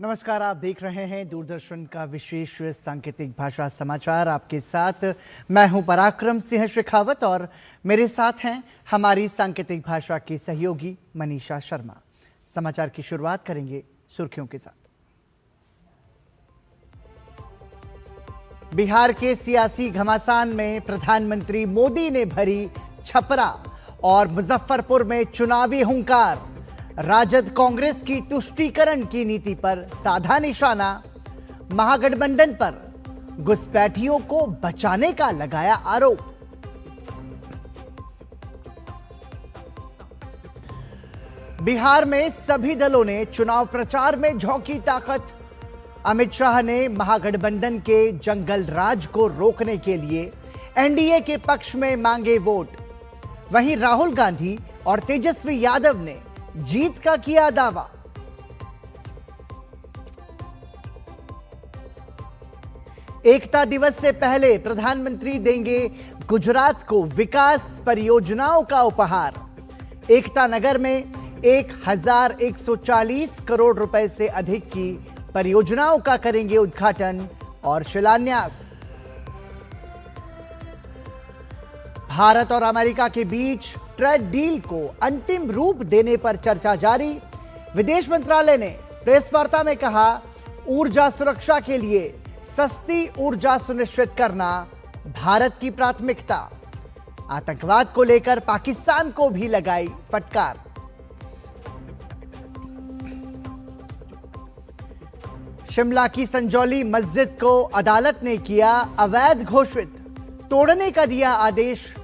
नमस्कार, आप देख रहे हैं दूरदर्शन का विशेष सांकेतिक भाषा समाचार। आपके साथ मैं हूं पराक्रम सिंह शेखावत और मेरे साथ हैं हमारी सांकेतिक भाषा की सहयोगी मनीषा शर्मा। समाचार की शुरुआत करेंगे सुर्खियों के साथ। बिहार के सियासी घमासान में प्रधानमंत्री मोदी ने भरी छपरा और मुजफ्फरपुर में चुनावी हुंकार। राजद कांग्रेस की तुष्टीकरण की नीति पर साधा निशाना। महागठबंधन पर घुसपैठियों को बचाने का लगाया आरोप। बिहार में सभी दलों ने चुनाव प्रचार में झोंकी ताकत। अमित शाह ने महागठबंधन के जंगल राज को रोकने के लिए एनडीए के पक्ष में मांगे वोट। वहीं राहुल गांधी और तेजस्वी यादव ने जीत का किया दावा। एकता दिवस से पहले प्रधानमंत्री देंगे गुजरात को विकास परियोजनाओं का उपहार। एकता नगर में 1140 करोड़ रुपए से अधिक की परियोजनाओं का करेंगे उद्घाटन और शिलान्यास। भारत और अमेरिका के बीच ट्रेड डील को अंतिम रूप देने पर चर्चा जारी। विदेश मंत्रालय ने प्रेस वार्ता में कहा, ऊर्जा सुरक्षा के लिए सस्ती ऊर्जा सुनिश्चित करना भारत की प्राथमिकता। आतंकवाद को लेकर पाकिस्तान को भी लगाई फटकार। शिमला की संजौली मस्जिद को अदालत ने किया अवैध घोषित, तोड़ने का दिया आदेश।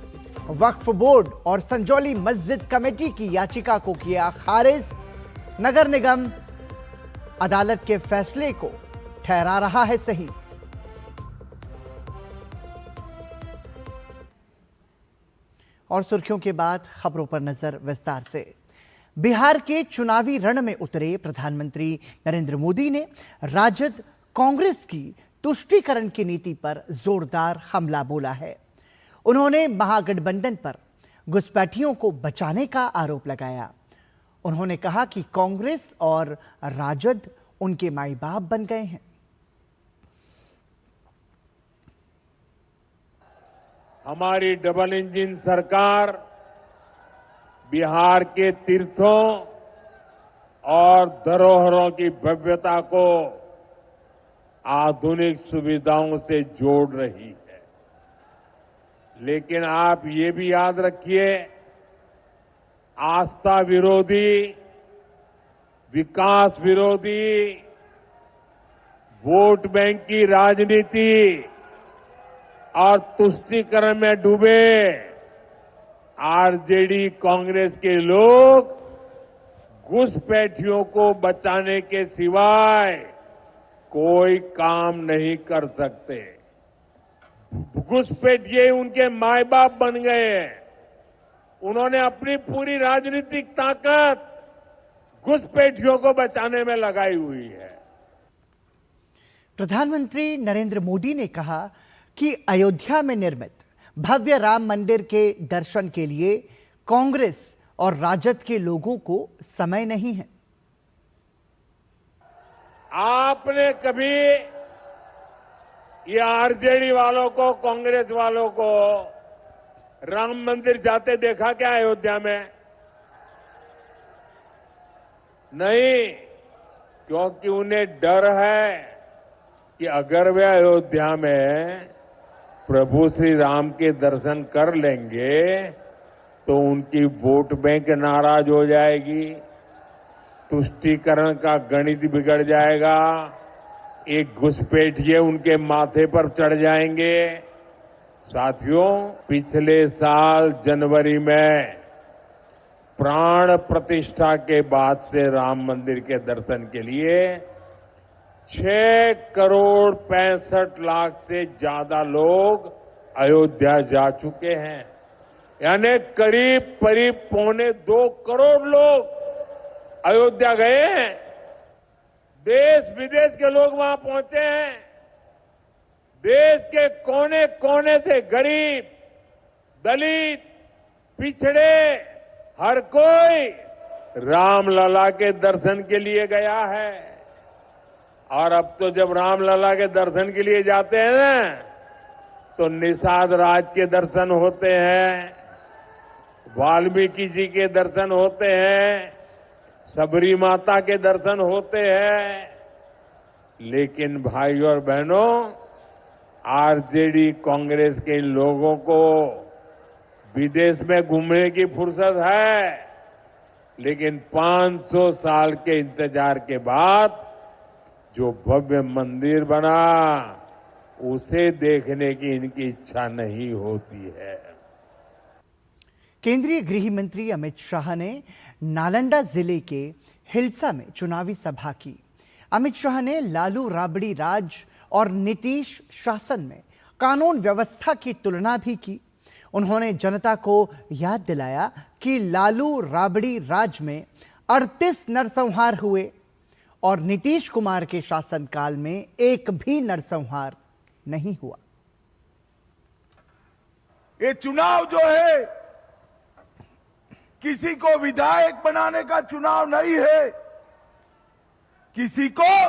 वक्फ बोर्ड और संजौली मस्जिद कमेटी की याचिका को किया खारिज। नगर निगम अदालत के फैसले को ठहरा रहा है सही। और सुर्खियों के बाद खबरों पर नजर विस्तार से। बिहार के चुनावी रण में उतरे प्रधानमंत्री नरेंद्र मोदी ने राजद कांग्रेस की तुष्टीकरण की नीति पर जोरदार हमला बोला है। उन्होंने महागठबंधन पर घुसपैठियों को बचाने का आरोप लगाया। उन्होंने कहा कि कांग्रेस और राजद उनके माई बाप बन गए हैं। हमारी डबल इंजन सरकार बिहार के तीर्थों और धरोहरों की भव्यता को आधुनिक सुविधाओं से जोड़ रही है। लेकिन आप ये भी याद रखिए, आस्था विरोधी, विकास विरोधी, वोट बैंक की राजनीति और तुष्टीकरण में डूबे आरजेडी कांग्रेस के लोग घुसपैठियों को बचाने के सिवाय कोई काम नहीं कर सकते। घुसपैठिए उनके माए बाप बन गए हैं। उन्होंने अपनी पूरी राजनीतिक ताकत घुसपैठियों को बचाने में लगाई हुई है। प्रधानमंत्री नरेंद्र मोदी ने कहा कि अयोध्या में निर्मित भव्य राम मंदिर के दर्शन के लिए कांग्रेस और राजद के लोगों को समय नहीं है। आपने कभी ये आरजेडी वालों को, कांग्रेस वालों को राम मंदिर जाते देखा क्या अयोध्या में? नहीं, क्योंकि उन्हें डर है कि अगर वे अयोध्या में प्रभु श्री राम के दर्शन कर लेंगे तो उनकी वोट बैंक नाराज हो जाएगी, तुष्टीकरण का गणित बिगड़ जाएगा, एक घुसपैठिए उनके माथे पर चढ़ जाएंगे। साथियों, पिछले साल जनवरी में प्राण प्रतिष्ठा के बाद से राम मंदिर के दर्शन के लिए 6 करोड़ 65 लाख से ज्यादा लोग अयोध्या जा चुके हैं। यानी करीब 2 करोड़ लोग अयोध्या गए हैं। देश विदेश के लोग वहां पहुंचे हैं। देश के कोने कोने से गरीब, दलित, पिछड़े हर कोई रामलला के दर्शन के लिए गया है। और अब तो जब रामलला के दर्शन के लिए जाते हैं ना, तो निषाद राज के दर्शन होते हैं, वाल्मीकि जी के दर्शन होते हैं, सबरी माता के दर्शन होते हैं। लेकिन भाई और बहनों, आरजेडी कांग्रेस के लोगों को विदेश में घूमने की फुर्सत है, लेकिन 500 साल के इंतजार के बाद जो भव्य मंदिर बना, उसे देखने की इनकी इच्छा नहीं होती है। केंद्रीय गृह मंत्री अमित शाह ने नालंदा जिले के हिल्सा में चुनावी सभा की। अमित शाह ने लालू राबड़ी राज और नीतीश शासन में कानून व्यवस्था की तुलना भी की। उन्होंने जनता को याद दिलाया कि लालू राबड़ी राज में 38 नरसंहार हुए और नीतीश कुमार के शासनकाल में एक भी नरसंहार नहीं हुआ। ये चुनाव जो है किसी को विधायक बनाने का चुनाव नहीं है, किसी को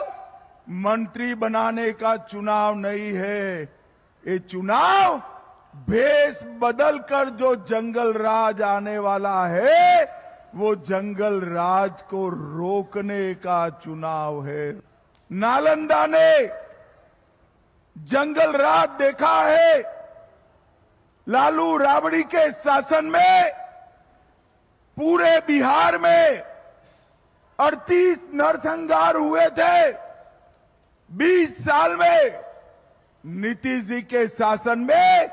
मंत्री बनाने का चुनाव नहीं है। ये चुनाव भेष बदलकर जो जंगल राज आने वाला है, वो जंगल राज को रोकने का चुनाव है। नालंदा ने जंगल राज देखा है। लालू राबड़ी के शासन में पूरे बिहार में 38 नरसंहार हुए थे। 20 साल में नीतीश जी के शासन में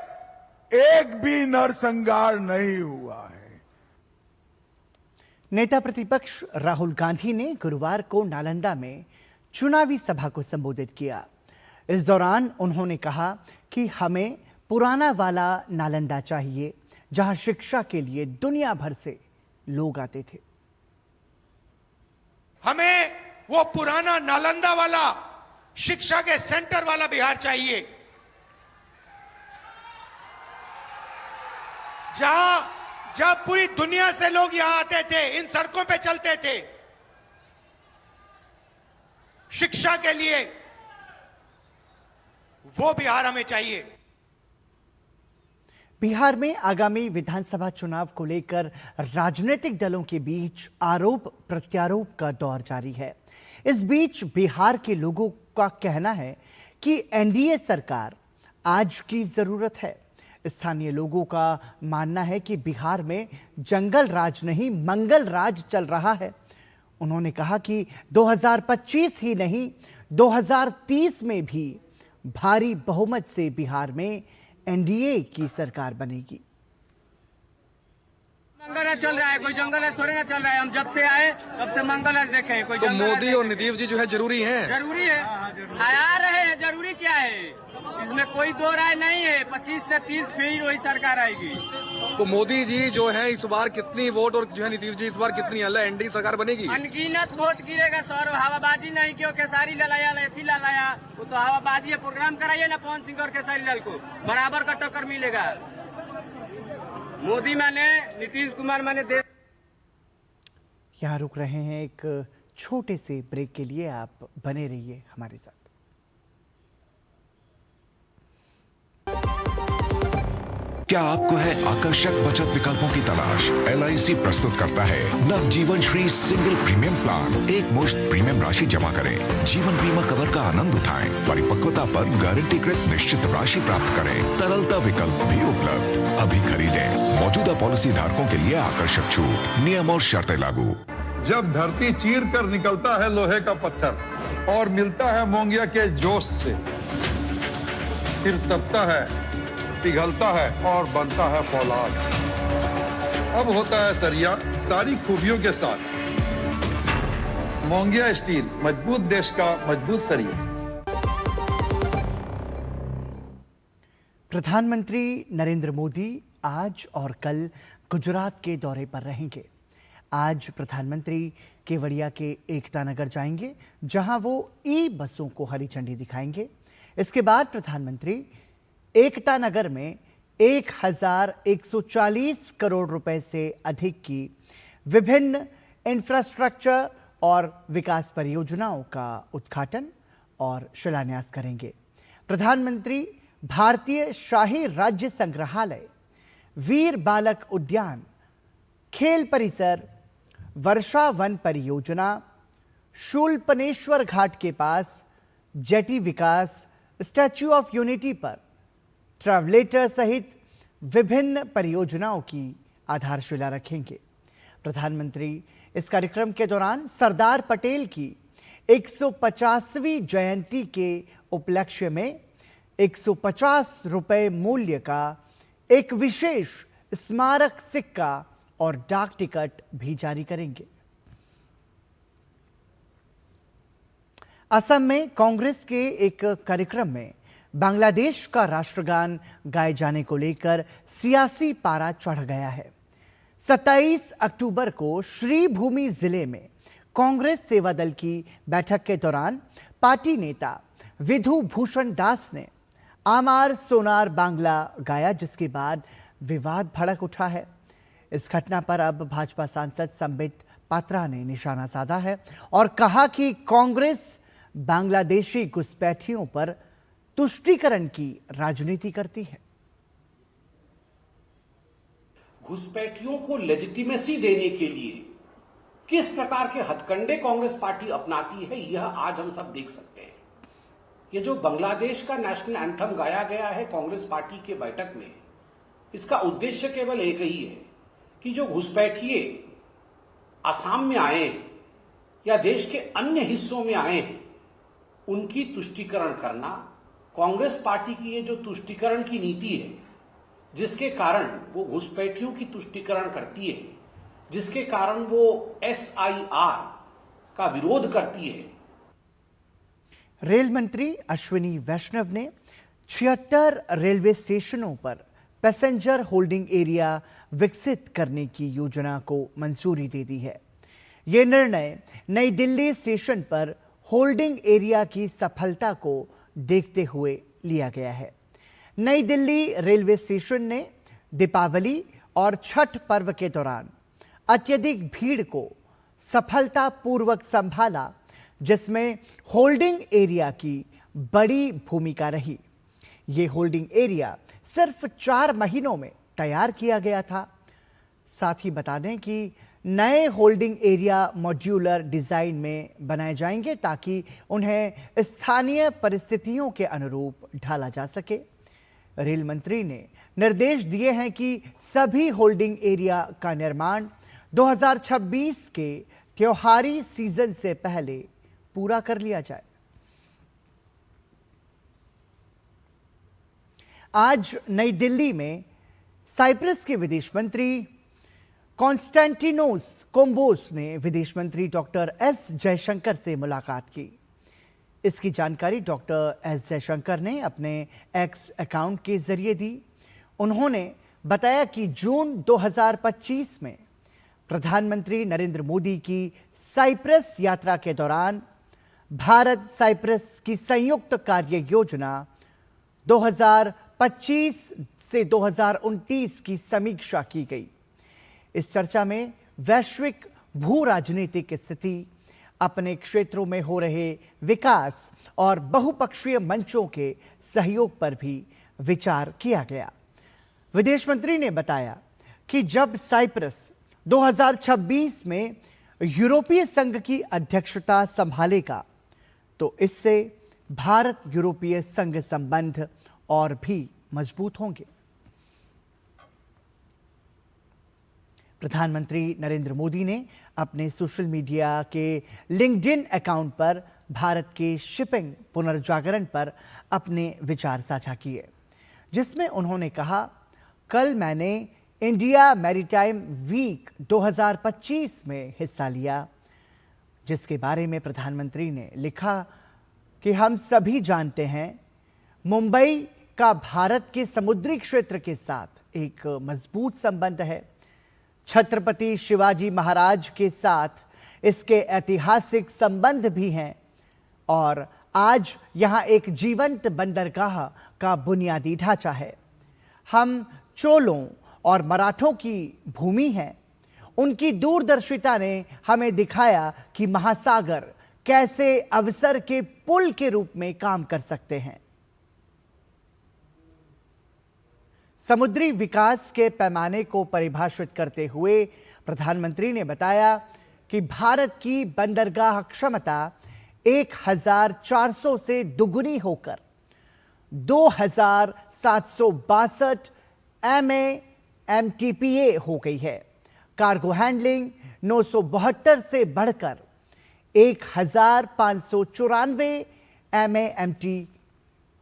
एक भी नरसंहार नहीं हुआ है। नेता प्रतिपक्ष राहुल गांधी ने गुरुवार को नालंदा में चुनावी सभा को संबोधित किया। इस दौरान उन्होंने कहा कि हमें पुराना वाला नालंदा चाहिए, जहां शिक्षा के लिए दुनिया भर से लोग आते थे। हमें वो पुराना नालंदा वाला शिक्षा के सेंटर वाला बिहार चाहिए, जहां पूरी दुनिया से लोग यहां आते थे, इन सड़कों पे चलते थे शिक्षा के लिए। वो बिहार हमें चाहिए। बिहार में आगामी विधानसभा चुनाव को लेकर राजनीतिक दलों के बीच आरोप प्रत्यारोप का दौर जारी है। इस बीच बिहार के लोगों का कहना है कि एनडीए सरकार आज की जरूरत है। स्थानीय लोगों का मानना है कि बिहार में जंगल राज नहीं, मंगल राज चल रहा है। उन्होंने कहा कि 2025 ही नहीं, 2030 में भी भारी बहुमत से बिहार में एनडीए की सरकार बनेगी। मंगल चल रहा है, कोई जंगल थोड़े ना चल रहा है। हम जब से आए तब से मंगल देखे। कोई तो मोदी और नीतीश जी जो है जरूरी हैं। जरूरी है, आ रहे हैं, जरूरी क्या है, इसमें कोई दो राय नहीं है। 25 से 30 फिर वही सरकार आएगी। तो मोदी जी जो है इस बार कितनी वोट और जो है नीतीश जी इस बार कितनी एनडीए सरकार बनेगी? अनगिनत वोट गिरेगा सर। हवाबाजी नहीं क्यों, खेसारी ललाया ऐसी ललाया, वो तो हवाबाजी है। प्रोग्राम कराइए ना पवन सिंह और खेसारी लाल को, बराबर का टक्कर मिलेगा। मोदी माने, नीतीश कुमार माने। यहां रुक रहे हैं एक छोटे से ब्रेक के लिए, आप बने रहिए हमारे साथ। क्या आपको है आकर्षक बचत विकल्पों की तलाश? LIC प्रस्तुत करता है नवजीवन श्री सिंगल प्रीमियम प्लान। एक मुश्त प्रीमियम राशि जमा करें, जीवन बीमा कवर का आनंद उठाएं, परिपक्वता पर गारंटीकृत निश्चित राशि प्राप्त करें, तरलता विकल्प भी उपलब्ध। अभी खरीदें। मौजूदा पॉलिसी धारकों के लिए आकर्षक छूट, नियम और शर्तें लागू। जब धरती चीर कर निकलता है लोहे का पत्थर और मिलता है मोंगिया के जोश से, फिर तपता है, पिघलता है और बनता है फौलाद। अब होता है सरिया सारी खूबियों के साथ। मोंगिया स्टील, मजबूत देश का मजबूत सरिया। प्रधानमंत्री नरेंद्र मोदी आज और कल गुजरात के दौरे पर रहेंगे। आज प्रधानमंत्री केवड़िया के एकता नगर जाएंगे, जहां वो ई-बसों को हरी झंडी दिखाएंगे। इसके बाद प्रधानमंत्री एकता नगर में 1140 करोड़ रुपए से अधिक की विभिन्न इंफ्रास्ट्रक्चर और विकास परियोजनाओं का उद्घाटन और शिलान्यास करेंगे। प्रधानमंत्री भारतीय शाही राज्य संग्रहालय, वीर बालक उद्यान, खेल परिसर, वर्षा वन परियोजना, शूलपनेश्वर घाट के पास जेटी विकास, स्टैच्यू ऑफ यूनिटी पर ट्रैवलेटर सहित विभिन्न परियोजनाओं की आधारशिला रखेंगे। प्रधानमंत्री इस कार्यक्रम के दौरान सरदार पटेल की 150वीं जयंती के उपलक्ष्य में 150 रुपए मूल्य का एक विशेष स्मारक सिक्का और डाक टिकट भी जारी करेंगे। असम में कांग्रेस के एक कार्यक्रम में बांग्लादेश का राष्ट्रगान गाए जाने को लेकर सियासी पारा चढ़ गया है। 27 अक्टूबर को श्रीभूमि जिले में कांग्रेस सेवा दल की बैठक के दौरान पार्टी नेता विधु भूषण दास ने आमार सोनार बांग्ला गाया, जिसके बाद विवाद भड़क उठा है। इस घटना पर अब भाजपा सांसद संबित पात्रा ने निशाना साधा है और कहा कि कांग्रेस बांग्लादेशी घुसपैठियों पर तुष्टीकरण की राजनीति करती है। घुसपैठियों को लेजिटिमेसी देने के लिए किस प्रकार के हथकंडे कांग्रेस पार्टी अपनाती है, यह आज हम सब देख सकते हैं। ये जो बांग्लादेश का नेशनल एंथम गाया गया है कांग्रेस पार्टी के बैठक में, इसका उद्देश्य केवल एक ही है कि जो घुसपैठिए असम में आए हैं या देश के अन्य हिस्सों में आए हैं, उनकी तुष्टीकरण करना। कांग्रेस पार्टी की ये जो तुष्टीकरण की नीति है, जिसके कारण वो घुसपैठियों की तुष्टीकरण करती है, जिसके कारण वो SIR का विरोध करती है। रेल मंत्री अश्विनी वैष्णव ने 76 रेलवे स्टेशनों पर पैसेंजर होल्डिंग एरिया विकसित करने की योजना को मंजूरी दे दी है। यह निर्णय नई दिल्ली स्टेशन पर होल्डिंग एरिया की सफलता को देखते हुए लिया गया है। नई दिल्ली रेलवे स्टेशन ने दीपावली और छठ पर्व के दौरान अत्यधिक भीड़ को सफलतापूर्वक संभाला, जिसमें होल्डिंग एरिया की बड़ी भूमिका रही। ये होल्डिंग एरिया सिर्फ 4 महीनों में तैयार किया गया था। साथ ही बता दें कि नए होल्डिंग एरिया मॉड्यूलर डिजाइन में बनाए जाएंगे ताकि उन्हें स्थानीय परिस्थितियों के अनुरूप ढाला जा सके। रेल मंत्री ने निर्देश दिए हैं कि सभी होल्डिंग एरिया का निर्माण 2026 के त्योहारी सीजन से पहले पूरा कर लिया जाए। आज नई दिल्ली में साइप्रस के विदेश मंत्री कॉन्स्टेंटिनोस कोम्बोस ने विदेश मंत्री डॉक्टर एस जयशंकर से मुलाकात की। इसकी जानकारी डॉक्टर एस जयशंकर ने अपने एक्स अकाउंट के जरिए दी। उन्होंने बताया कि जून 2025 में प्रधानमंत्री नरेंद्र मोदी की साइप्रस यात्रा के दौरान भारत साइप्रस की संयुक्त कार्य योजना 2025 से 2029 की समीक्षा की गई। इस चर्चा में वैश्विक भू राजनीतिक स्थिति, अपने क्षेत्रों में हो रहे विकास और बहुपक्षीय मंचों के सहयोग पर भी विचार किया गया। विदेश मंत्री ने बताया कि जब साइप्रस 2026 में यूरोपीय संघ की अध्यक्षता संभालेगा तो इससे भारत यूरोपीय संघ संबंध और भी मजबूत होंगे। प्रधानमंत्री नरेंद्र मोदी ने अपने सोशल मीडिया के लिंक्डइन अकाउंट पर भारत के शिपिंग पुनर्जागरण पर अपने विचार साझा किए, जिसमें उन्होंने कहा, कल मैंने इंडिया मैरीटाइम वीक 2025 में हिस्सा लिया, जिसके बारे में प्रधानमंत्री ने लिखा कि हम सभी जानते हैं मुंबई का भारत के समुद्री क्षेत्र के साथ एक मजबूत संबंध है। छत्रपति शिवाजी महाराज के साथ इसके ऐतिहासिक संबंध भी हैं और आज यहां एक जीवंत बंदरगाह का बुनियादी ढांचा है। हम चोलों और मराठों की भूमि हैं। उनकी दूरदर्शिता ने हमें दिखाया कि महासागर कैसे अवसर के पुल के रूप में काम कर सकते हैं। समुद्री विकास के पैमाने को परिभाषित करते हुए प्रधानमंत्री ने बताया कि भारत की बंदरगाह क्षमता 1400 से दुगुनी होकर 2762 MAMTPA हो गई है। कार्गो हैंडलिंग 972 से बढ़कर 1594 MAMT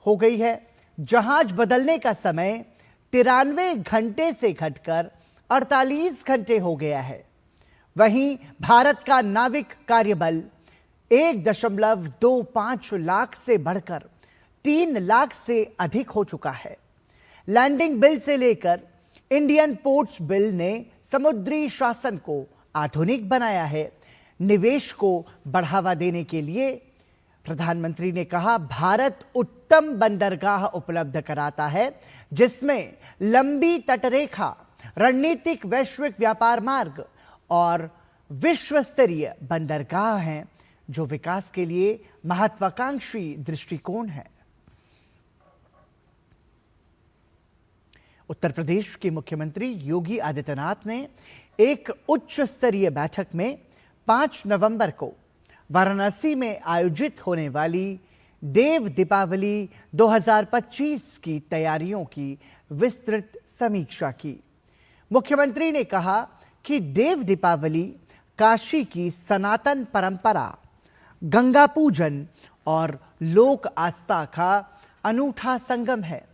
हो गई है। जहाज बदलने का समय 93 घंटे से घटकर 48 घंटे हो गया है। वहीं भारत का नाविक कार्यबल 1.25 लाख से बढ़कर 3 लाख से अधिक हो चुका है। लैंडिंग बिल से लेकर इंडियन पोर्ट्स बिल ने समुद्री शासन को आधुनिक बनाया है। निवेश को बढ़ावा देने के लिए प्रधानमंत्री ने कहा, भारत उत्तम बंदरगाह उपलब्ध कराता है जिसमें लंबी तटरेखा, रणनीतिक वैश्विक व्यापार मार्ग और विश्व स्तरीय बंदरगाह हैं जो विकास के लिए महत्वाकांक्षी दृष्टिकोण है। उत्तर प्रदेश के मुख्यमंत्री योगी आदित्यनाथ ने एक उच्च स्तरीय बैठक में 5 नवंबर को वाराणसी में आयोजित होने वाली देव दीपावली 2025 की तैयारियों की विस्तृत समीक्षा की। मुख्यमंत्री ने कहा कि देव दीपावली काशी की सनातन परंपरा, गंगा पूजन और लोक आस्था का अनूठा संगम है।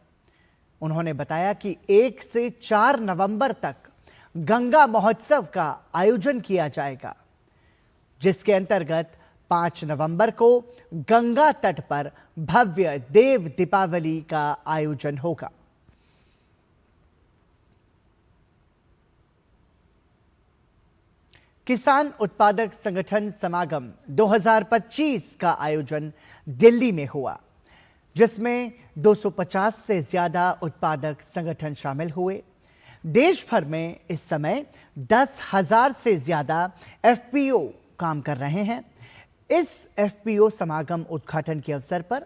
उन्होंने बताया कि 1 से 4 नवंबर तक गंगा महोत्सव का आयोजन किया जाएगा, जिसके अंतर्गत 5 नवंबर को गंगा तट पर भव्य देव दीपावली का आयोजन होगा। किसान उत्पादक संगठन समागम 2025 का आयोजन दिल्ली में हुआ, जिसमें 250 से ज्यादा उत्पादक संगठन शामिल हुए। देश भर में इस समय 10,000 से ज्यादा FPO काम कर रहे हैं। इस FPO समागम उद्घाटन के अवसर पर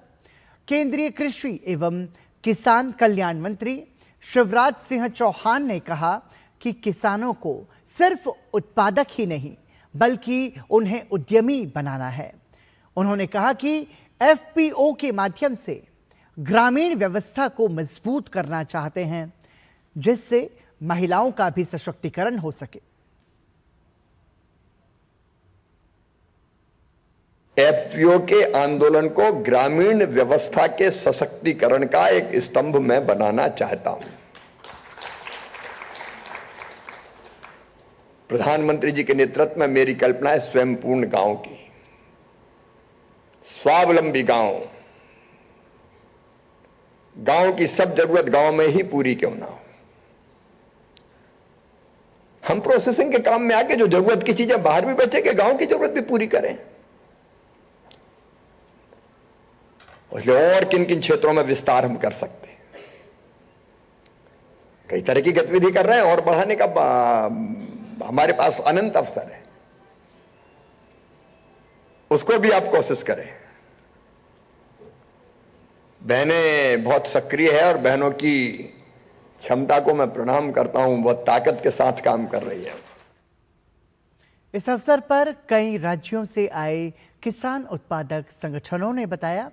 केंद्रीय कृषि एवं किसान कल्याण मंत्री शिवराज सिंह चौहान ने कहा कि किसानों को सिर्फ उत्पादक ही नहीं बल्कि उन्हें उद्यमी बनाना है। उन्होंने कहा कि FPO के माध्यम से ग्रामीण व्यवस्था को मजबूत करना चाहते हैं, जिससे महिलाओं का भी सशक्तिकरण हो सके। FPO के आंदोलन को ग्रामीण व्यवस्था के सशक्तिकरण का एक स्तंभ मैं बनाना चाहता हूं। प्रधानमंत्री जी के नेतृत्व में मेरी कल्पना है स्वयंपूर्ण गांव की, स्वावलंबी गांव। गांव की सब जरूरत गांव में ही पूरी क्यों ना हो। हम प्रोसेसिंग के काम में आके जो जरूरत की चीजें बाहर भी बेचेंगे, गांव की जरूरत भी पूरी करें। इसलिए और किन किन क्षेत्रों में विस्तार हम कर सकते हैं, कई तरह की गतिविधि कर रहे हैं और बढ़ाने का हमारे पास अनंत अवसर है, उसको भी आप कोशिश करें। बहनें बहुत सक्रिय है और बहनों की क्षमता को मैं प्रणाम करता हूं, बहुत ताकत के साथ काम कर रही है। इस अवसर पर कई राज्यों से आए किसान उत्पादक संगठनों ने बताया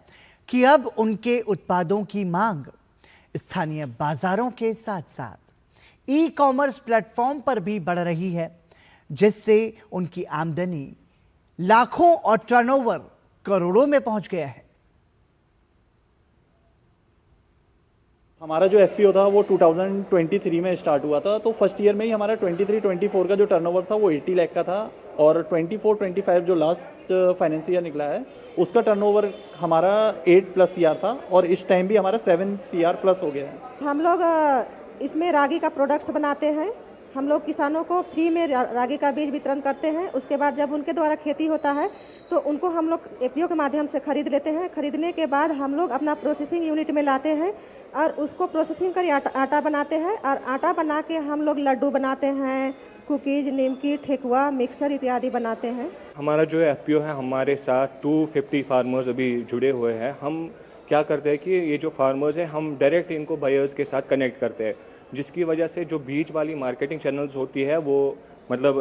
कि अब उनके उत्पादों की मांग स्थानीय बाजारों के साथ साथ ई-कॉमर्स प्लेटफॉर्म पर भी बढ़ रही है, जिससे उनकी आमदनी लाखों और टर्नओवर करोड़ों में पहुंच गया है। हमारा जो FPO था वो 2023 में स्टार्ट हुआ था, तो फर्स्ट ईयर में ही हमारा 23-24 का जो टर्नओवर था वो 80 लाख का था और 24-25 जो लास्ट फाइनेंस ईयर निकला है उसका टर्नओवर हमारा 8+ CR था और इस टाइम भी हमारा 7 CR प्लस हो गया है। हम लोग इसमें रागी का प्रोडक्ट्स बनाते हैं। हम लोग किसानों को फ्री में रागी का बीज वितरण करते हैं। उसके बाद जब उनके द्वारा खेती होता है तो उनको हम लोग FPO के माध्यम से खरीद लेते हैं। खरीदने के बाद हम लोग अपना प्रोसेसिंग यूनिट में लाते हैं और उसको प्रोसेसिंग कर आटा बनाते हैं और आटा बना के हम लोग लड्डू बनाते हैं, कुकीज, निमकी, ठेकुआ, मिक्सर इत्यादि बनाते हैं। हमारा जो एफपीओ है, हमारे साथ 250 फार्मर्स अभी जुड़े हुए हैं। हम क्या करते हैं कि ये जो फार्मर्स हैं, हम डायरेक्ट इनको बायर्स के साथ कनेक्ट करते हैं, जिसकी वजह से जो बीच वाली मार्केटिंग चैनल्स होती है वो मतलब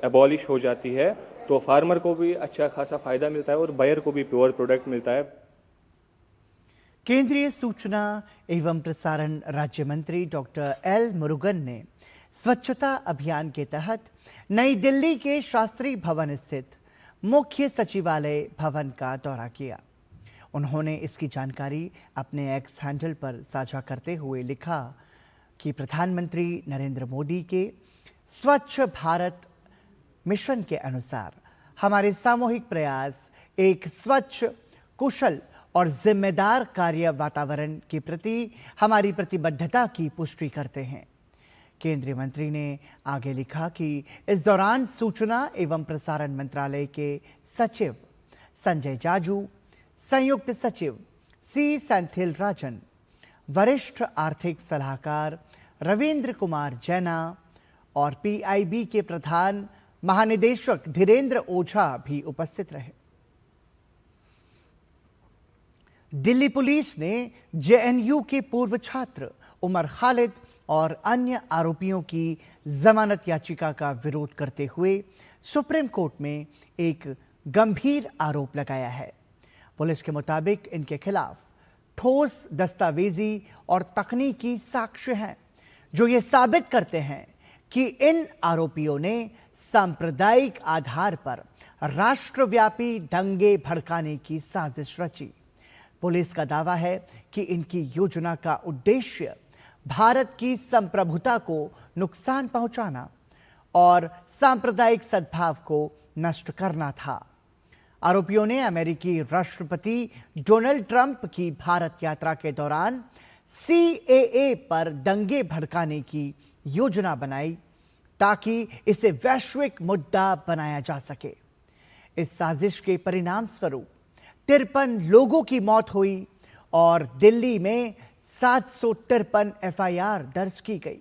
एबॉलिश हो जाती है। तो फार्मर को भी अच्छा खासा फ़ायदा मिलता है और बायर को भी प्योर प्रोडक्ट मिलता है। केंद्रीय सूचना एवं प्रसारण राज्य मंत्री डॉक्टर एल मुरुगन ने स्वच्छता अभियान के तहत नई दिल्ली के शास्त्री भवन स्थित मुख्य सचिवालय भवन का दौरा किया। उन्होंने इसकी जानकारी अपने एक्स हैंडल पर साझा करते हुए लिखा कि प्रधानमंत्री नरेंद्र मोदी के स्वच्छ भारत मिशन के अनुसार हमारे सामूहिक प्रयास एक स्वच्छ, कुशल और जिम्मेदार कार्य वातावरण के प्रति हमारी प्रतिबद्धता की पुष्टि करते हैं। केंद्रीय मंत्री ने आगे लिखा कि इस दौरान सूचना एवं प्रसारण मंत्रालय के सचिव संजय जाजू, संयुक्त सचिव सी सेंथिल राजन, वरिष्ठ आर्थिक सलाहकार रविंद्र कुमार जैना और पीआईबी के प्रधान महानिदेशक धीरेन्द्र ओझा भी उपस्थित रहे। दिल्ली पुलिस ने जेएनयू के पूर्व छात्र उमर खालिद और अन्य आरोपियों की जमानत याचिका का विरोध करते हुए सुप्रीम कोर्ट में एक गंभीर आरोप लगाया है। पुलिस के मुताबिक इनके खिलाफ ठोस दस्तावेजी और तकनीकी साक्ष्य हैं जो ये साबित करते हैं कि इन आरोपियों ने सांप्रदायिक आधार पर राष्ट्रव्यापी दंगे भड़काने की साजिश रची। पुलिस का दावा है कि इनकी योजना का उद्देश्य भारत की संप्रभुता को नुकसान पहुंचाना और सांप्रदायिक सद्भाव को नष्ट करना था। आरोपियों ने अमेरिकी राष्ट्रपति डोनाल्ड ट्रंप की भारत यात्रा के दौरान सीएए पर दंगे भड़काने की योजना बनाई ताकि इसे वैश्विक मुद्दा बनाया जा सके। इस साजिश के परिणाम स्वरूप 53 लोगों की मौत हुई और दिल्ली में 753 एफआईआर दर्ज की गई।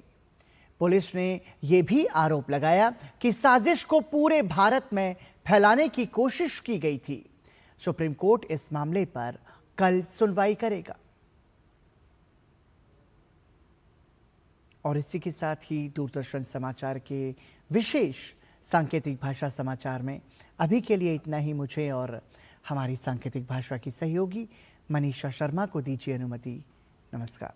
पुलिस ने यह भी आरोप लगाया कि साजिश को पूरे भारत में फैलाने की कोशिश की गई थी। सुप्रीम कोर्ट इस मामले पर कल सुनवाई करेगा। और इसी के साथ ही दूरदर्शन समाचार के विशेष सांकेतिक भाषा समाचार में अभी के लिए इतना ही। मुझे और हमारी सांकेतिक भाषा की सहयोगी मनीषा शर्मा को दीजिए अनुमति। नमस्कार।